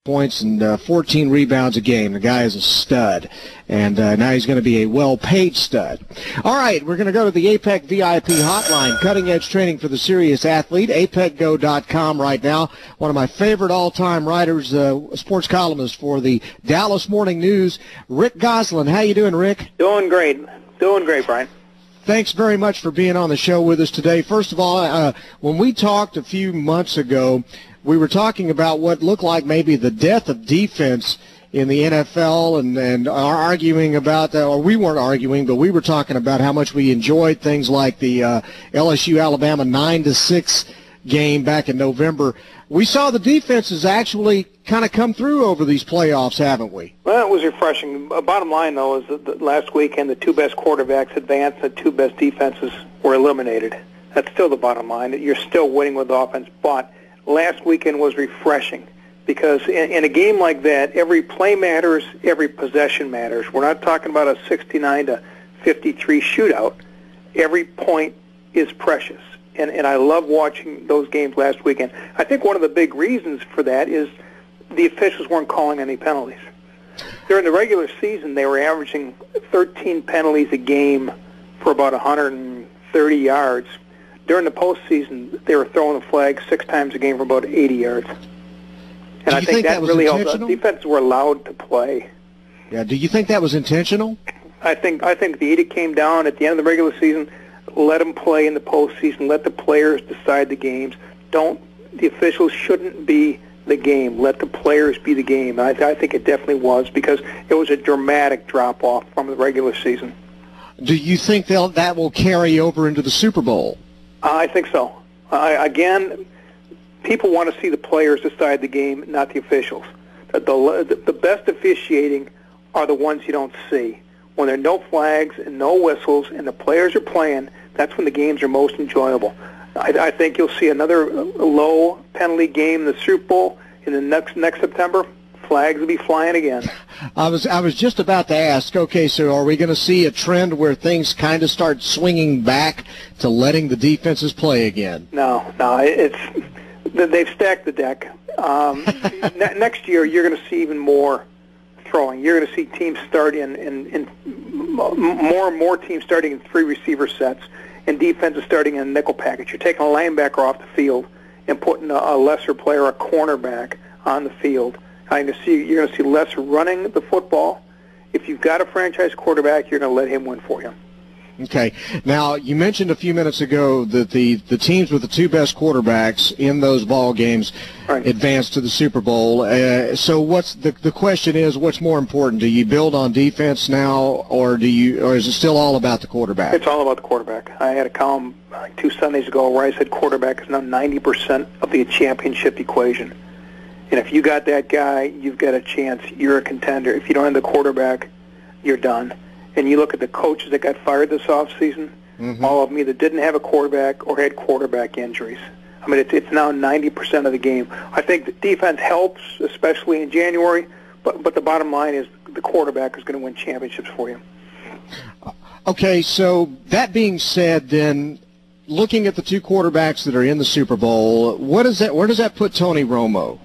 points and 14 rebounds a game. The guy is a stud, and now he's going to be a well-paid stud. All right, we're going to go to the APEC VIP hotline, cutting-edge training for the serious athlete, apecgo.com right now. One of my favorite all-time writers, sports columnist for the Dallas Morning News, Rick Gosselin. How you doing, Rick? Doing great, Bryan. Thanks very much for being on the show with us today. First of all, when we talked a few months ago, we were talking about what looked like maybe the death of defense in the NFL, and are arguing about, or we weren't arguing, but we were talking about how much we enjoyed things like the LSU-Alabama 9-6 game back in November. We saw the defenses actually kind of come through over these playoffs, haven't we? Well, it was refreshing. Bottom line, though, is that last weekend the two best quarterbacks advanced, the two best defenses were eliminated. That's still the bottom line. You're still winning with offense, but last weekend was refreshing because in a game like that, every play matters, every possession matters. We're not talking about a 69-53 shootout. Every point is precious. And I love watching those games last weekend. I think one of the big reasons for that is the officials weren't calling any penalties. During the regular season, they were averaging 13 penalties a game for about 130 yards. During the postseason, they were throwing the flag 6 times a game for about 80 yards. And I think that really helped. The defenses were allowed to play. Yeah. Do you think that was intentional? I think the edict came down at the end of the regular season. Let them play in the postseason. Let the players decide the games. The officials shouldn't be the game. Let the players be the game. I think it definitely was because it was a dramatic drop-off from the regular season. Do you think that will carry over into the Super Bowl? I think so. Again, people want to see the players decide the game, not the officials. The best officiating are the ones you don't see. When there are no flags and no whistles and the players are playing, that's when the games are most enjoyable. I think you'll see another low penalty game in the Super Bowl in the next September. Flags will be flying again. I was just about to ask, okay, so are we going to see a trend where things kind of start swinging back to letting the defenses play again? No, they've stacked the deck. Next year, you're going to see even more throwing. You're going to see teams start in more and more teams starting in 3 receiver sets, and defenses starting in a nickel package. You're taking a linebacker off the field and putting a lesser player, a cornerback, on the field. You're going to see less running the football. If you've got a franchise quarterback, you're going to let him win for you. Okay. Now, you mentioned a few minutes ago that the teams with the 2 best quarterbacks in those ball games advanced to the Super Bowl. So what's the question is, what's more important? Do you build on defense now, or is it still all about the quarterback? It's all about the quarterback. I had a column 2 Sundays ago where I said quarterback is now 90% of the championship equation. And if you got that guy, you've got a chance. You're a contender. If you don't have the quarterback, you're done. And you look at the coaches that got fired this offseason, all of them either didn't have a quarterback or had quarterback injuries. I mean, it's now 90% of the game. I think the defense helps, especially in January, but the bottom line is the quarterback is going to win championships for you. Okay, so that being said, then, looking at the 2 quarterbacks that are in the Super Bowl, where does that put Tony Romo?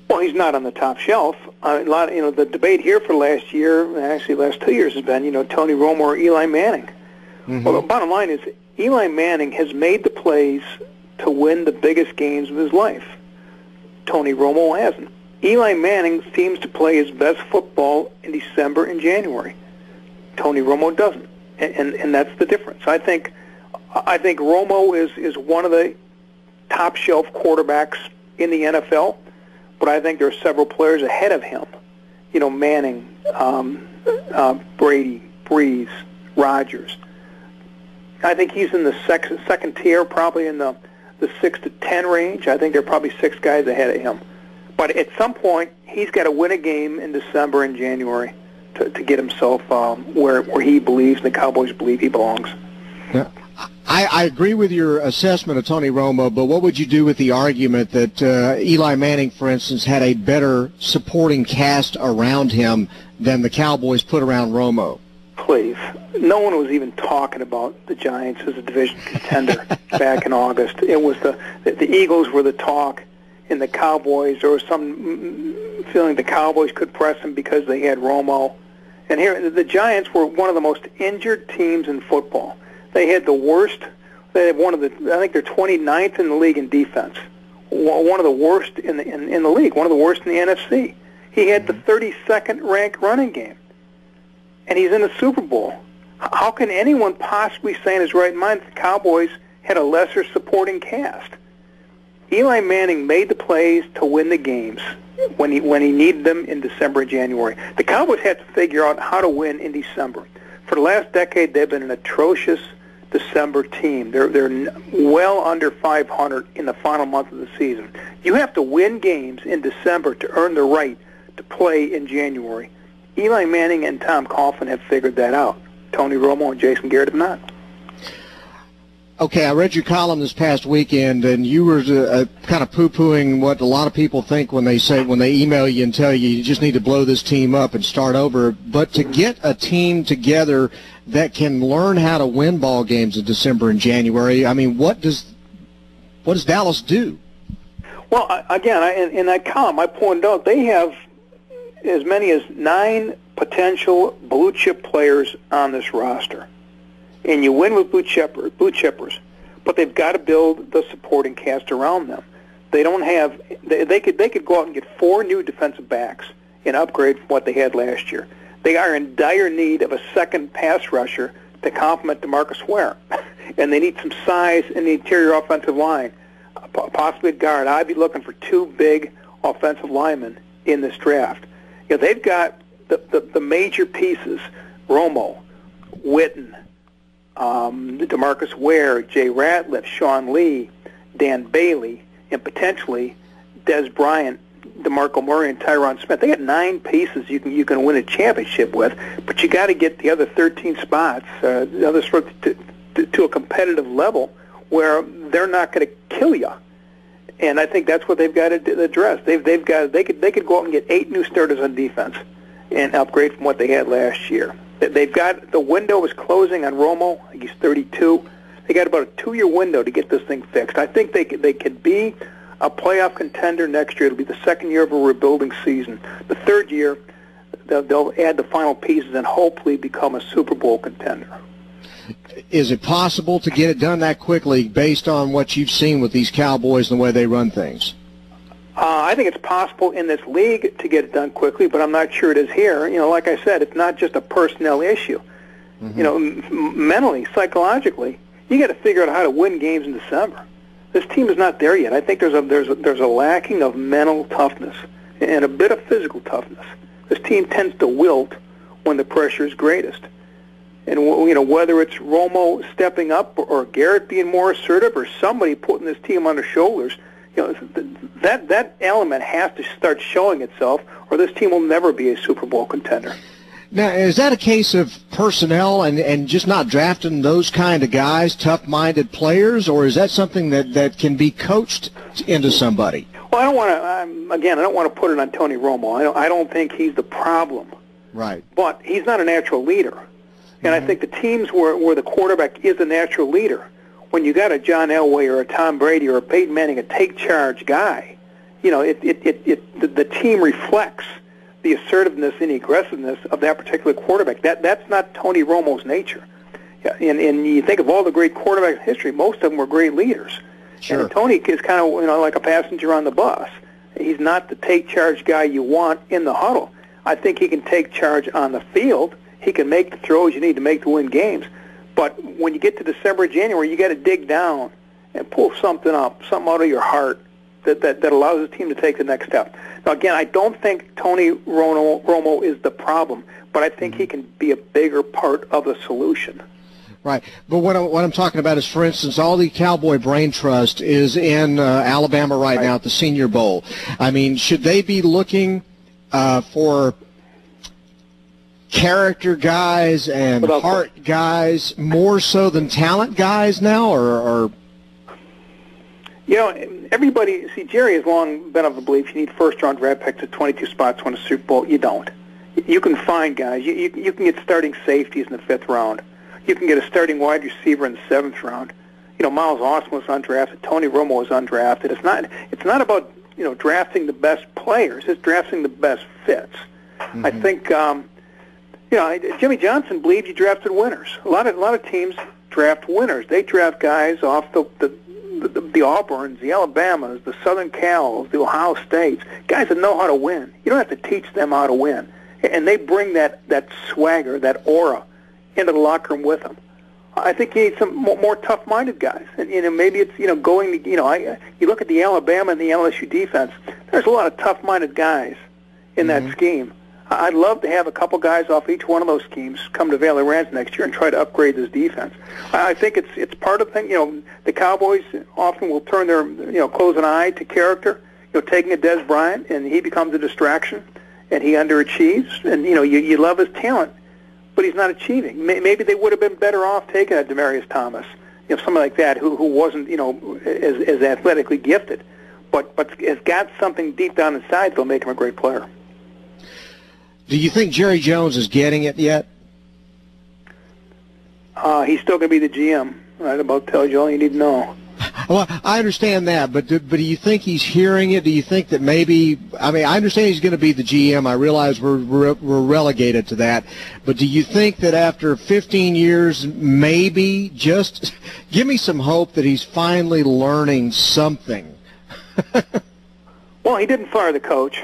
Well, he's not on the top shelf. The debate here for last year, actually last 2 years, has been, Tony Romo or Eli Manning. Well, the bottom line is Eli Manning has made the plays to win the biggest games of his life. Tony Romo hasn't. Eli Manning seems to play his best football in December and January. Tony Romo doesn't, and that's the difference. I think Romo is one of the top shelf quarterbacks in the NFL. But I think there are several players ahead of him. Manning, Brady, Breeze, Rodgers. I think he's in the second tier, probably in the 6 to 10 range. I think there are probably 6 guys ahead of him. But at some point, he's got to win a game in December and January to get himself where he believes, the Cowboys believe he belongs. Yeah. I agree with your assessment of Tony Romo, but what would you do with the argument that Eli Manning, for instance, had a better supporting cast around him than the Cowboys put around Romo? Please. No one was even talking about the Giants as a division contender back in August. It was the Eagles were the talk, in the Cowboys. There was some feeling the Cowboys could press them because they had Romo. And here, the Giants were one of the most injured teams in football. They had the worst. They had I think they're 29th in the league in defense. One of the worst in the league. One of the worst in the NFC. He had the 32nd ranked running game, and he's in the Super Bowl. How can anyone possibly say in his right mind that the Cowboys had a lesser supporting cast? Eli Manning made the plays to win the games when he needed them in December and January. The Cowboys had to figure out how to win in December. For the last decade, they've been an atrocious December team. They're well under 500 in the final month of the season. You have to win games in December to earn the right to play in January. Eli Manning and Tom Coughlin have figured that out. Tony Romo and Jason Garrett have not. Okay, I read your column this past weekend, and you were kind of poo-pooing what a lot of people think when they email you and tell you just need to blow this team up and start over. But to get a team together that can learn how to win ball games in December and January, I mean, what does Dallas do? Well, again, in that column, I pointed out they have as many as 9 potential blue-chip players on this roster. And you win with blue chippers, but they've got to build the supporting cast around them. They don't have. They could go out and get 4 new defensive backs and upgrade from what they had last year. They are in dire need of a second pass rusher to complement DeMarcus Ware, and they need some size in the interior offensive line, possibly a guard. I'd be looking for 2 big offensive linemen in this draft. You know, they've got the major pieces: Romo, Witten, DeMarcus Ware, Jay Ratliff, Sean Lee, Dan Bailey, and potentially Des Bryant, DeMarco Murray, and Tyron Smith. They got 9 pieces you can win a championship with, but you got to get the other 13 spots, the others to a competitive level where they're not going to kill you. And I think that's what they've got to address. They could go out and get 8 new starters on defense and upgrade from what they had last year. They've got the window is closing on Romo. I think he's 32. They got about a 2-year window to get this thing fixed. I think they could be a playoff contender next year. It'll be the 2nd year of a rebuilding season. The 3rd year, they'll add the final pieces and hopefully become a Super Bowl contender. Is it possible to get it done that quickly based on what you've seen with these Cowboys and the way they run things? I think it's possible in this league to get it done quickly, but I'm not sure it is here. You know, like I said, it's not just a personnel issue. Mm-hmm. You know, mentally, psychologically, you got to figure out how to win games in December. This team is not there yet. I think there's a lacking of mental toughness and a bit of physical toughness. This team tends to wilt when the pressure is greatest. And you know, whether it's Romo stepping up or Garrett being more assertive or somebody putting this team on their shoulders, you know, that element has to start showing itself, or this team will never be a Super Bowl contender. Now, is that a case of personnel and just not drafting those kind of guys, tough-minded players, or is that something that can be coached into somebody? Well, I don't want to put it on Tony Romo. I don't think he's the problem. Right. But he's not a natural leader. And I think the teams where the quarterback is a natural leader, when you got a John Elway or a Tom Brady or a Peyton Manning, a take-charge guy, you know, the team reflects the assertiveness and the aggressiveness of that particular quarterback. That's not Tony Romo's nature. And you think of all the great quarterbacks in history, most of them were great leaders. Sure. And Tony is kind of, you know, like a passenger on the bus. He's not the take-charge guy you want in the huddle. I think he can take charge on the field. He can make the throws you need to make to win games. But when you get to December, January, you got to dig down and pull something up, something out of your heart that allows the team to take the next step. Now, again, I don't think Tony Romo is the problem, but I think he can be a bigger part of the solution. Right. But what I'm talking about is, for instance, all the Cowboy Brain Trust is in Alabama right now at the Senior Bowl. I mean, should they be looking for character guys and heart guys more so than talent guys now, or? You know, everybody, see, Jerry has long been of the belief you need first-round draft picks at 22 spots to win a Super Bowl. You don't. You can find guys. You can get starting safeties in the 5th round. You can get a starting wide receiver in the 7th round. You know, Miles Austin was undrafted. Tony Romo was undrafted. It's not about drafting the best players. It's drafting the best fits. Mm-hmm. I think Jimmy Johnson believed he drafted winners. A lot of teams draft winners. They draft guys off the Auburns, the Alabamas, the Southern Cals, the Ohio States, guys that know how to win. You don't have to teach them how to win. And they bring that swagger, that aura into the locker room with them. I think you need some more tough-minded guys. And maybe it's you look at the Alabama and the LSU defense. There's a lot of tough-minded guys in that scheme. I'd love to have a couple guys off each one of those schemes come to Valley Ranch next year and try to upgrade this defense. I think it's part of the thing. The Cowboys often will turn their close an eye to character. Taking a Des Bryant, and he becomes a distraction, and he underachieves. And you love his talent, but he's not achieving. Maybe they would have been better off taking a Demaryius Thomas, somebody like that who wasn't as athletically gifted, but has got something deep down inside that'll make him a great player. Do you think Jerry Jones is getting it yet? He's still going to be the GM. That about tells you all you need to know. Well, I understand that, but do you think he's hearing it? Do you think that maybe? I mean, I understand he's going to be the GM. I realize we're relegated to that, but do you think that after 15 years, maybe just give me some hope that he's finally learning something? Well, he didn't fire the coach.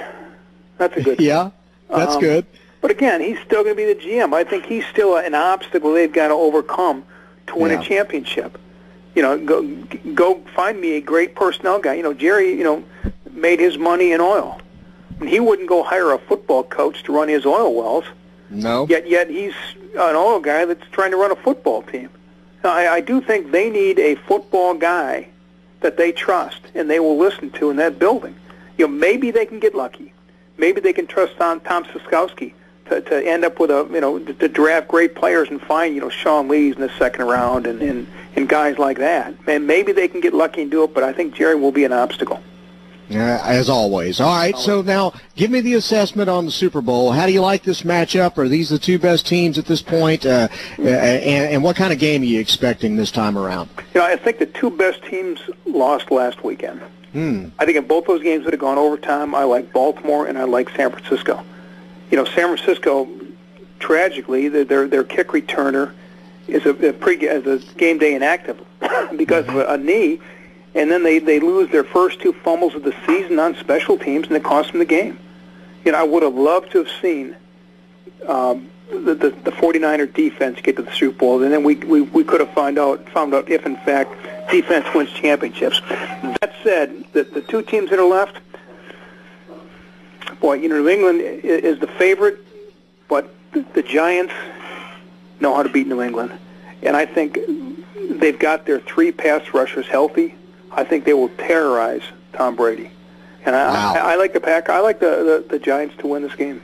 That's a good. Yeah. That's good. But again, he's still going to be the GM. I think he's still an obstacle they've got to overcome to win a championship. Go find me a great personnel guy. Jerry, made his money in oil. And he wouldn't go hire a football coach to run his oil wells. No. Yet he's an oil guy that's trying to run a football team. Now, I do think they need a football guy that they trust and they will listen to in that building. Maybe they can get lucky. Maybe they can trust on Tom Siskowski to end up with to draft great players and find Sean Lee's in the second round and guys like that. And maybe they can get lucky and do it, but I think Jerry will be an obstacle. As always. All right, so now give me the assessment on the Super Bowl. How do you like this matchup? Are these the two best teams at this point? And what kind of game are you expecting this time around? I think the two best teams lost last weekend. I think if both those games would have gone overtime, I like Baltimore and I like San Francisco. San Francisco, tragically, their kick returner is a game day inactive because of a knee, and then they lose their first two fumbles of the season on special teams, and it cost them the game. I would have loved to have seen the 49er defense get to the Super Bowl, and then we could have found out if in fact defense wins championships. That said, the two teams that are left, boy, New England is the favorite, but the Giants know how to beat New England, and I think they've got their three pass rushers healthy. I think they will terrorize Tom Brady, and I like the Pack. I like the Giants to win this game.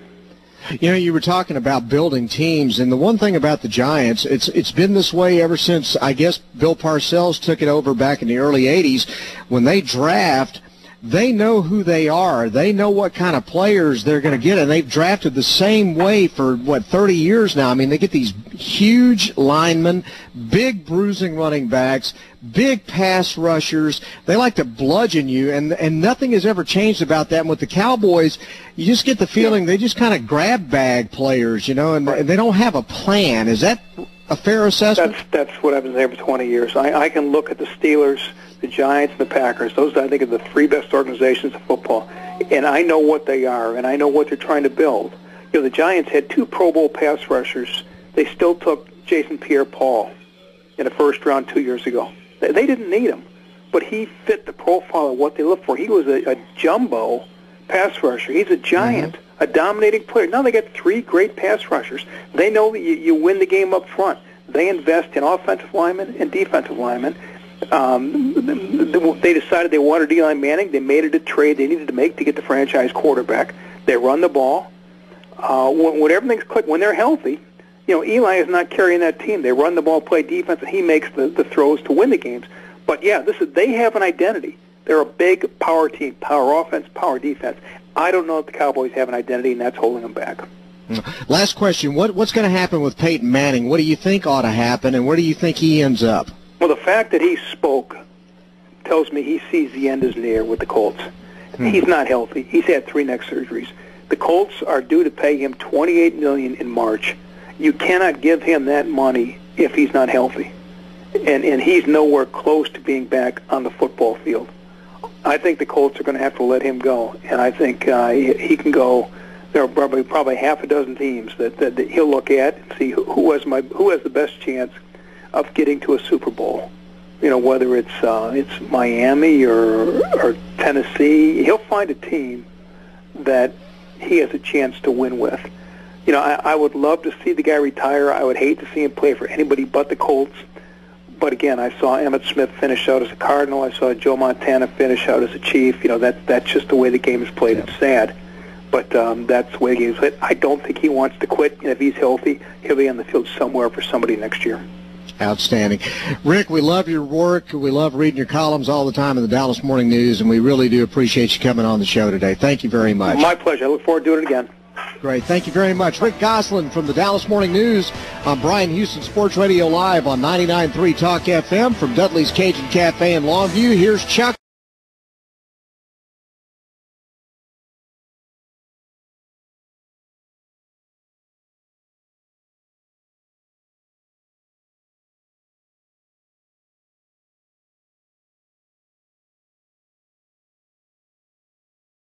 You were talking about building teams, and the one thing about the Giants, it's been this way ever since, I guess, Bill Parcells took it over back in the early 80s. When they draft, they know who they are. They know what kind of players they're going to get, and they've drafted the same way for, 30 years now. I mean, they get these huge linemen, big bruising running backs, big pass rushers. They like to bludgeon you, and nothing has ever changed about that. And with the Cowboys, you just get the feeling they just kind of grab bag players, and they don't have a plan. Is that a fair assessment? That's what I've been saying for 20 years. I can look at the Steelers, the Giants, and the Packers. Those, I think, are the three best organizations of football. And I know what they are, and I know what they're trying to build. The Giants had two Pro Bowl pass rushers. They still took Jason Pierre-Paul in the first round 2 years ago. They didn't need him, but he fit the profile of what they look for. He was a jumbo pass rusher. He's a giant, a dominating player. Now they got three great pass rushers. They know that you win the game up front. They invest in offensive linemen and defensive linemen. They decided they wanted Eli Manning. They made it a trade they needed to make to get the franchise quarterback. They run the ball. When everything's clicked, when they're healthy, Eli is not carrying that team. They run the ball, play defense, and he makes the throws to win the games. But yeah, they have an identity. They're a big power team, power offense, power defense. I don't know if the Cowboys have an identity, and that's holding them back. Last question: What's going to happen with Peyton Manning? What do you think ought to happen, and where do you think he ends up? Well, the fact that he spoke tells me he sees the end is near with the Colts. He's not healthy. He's had 3 neck surgeries. The Colts are due to pay him $28 million in March. You cannot give him that money if he's not healthy. And he's nowhere close to being back on the football field. I think the Colts are going to have to let him go, and I think he can go. There are probably half a dozen teams that he'll look at and see who has the best chance of getting to a Super Bowl. You know, whether it's Miami or Tennessee, he'll find a team that he has a chance to win with. You know, I would love to see the guy retire. I would hate to see him play for anybody but the Colts. But again, I saw Emmitt Smith finish out as a Cardinal. I saw Joe Montana finish out as a Chief. You know, that's just the way the game is played. It's sad, but that's the way the game is played. I don't think he wants to quit. And if he's healthy, he'll be on the field somewhere for somebody next year. Outstanding. Rick, we love your work. We love reading your columns all the time in the Dallas Morning News, and we really do appreciate you coming on the show today. Thank you very much. My pleasure. I look forward to doing it again. Great. Thank you very much. Rick Gosselin from the Dallas Morning News on Bryan Houston Sports Radio Live on 99.3 Talk FM from Dudley's Cajun Cafe in Longview. Here's Chuck.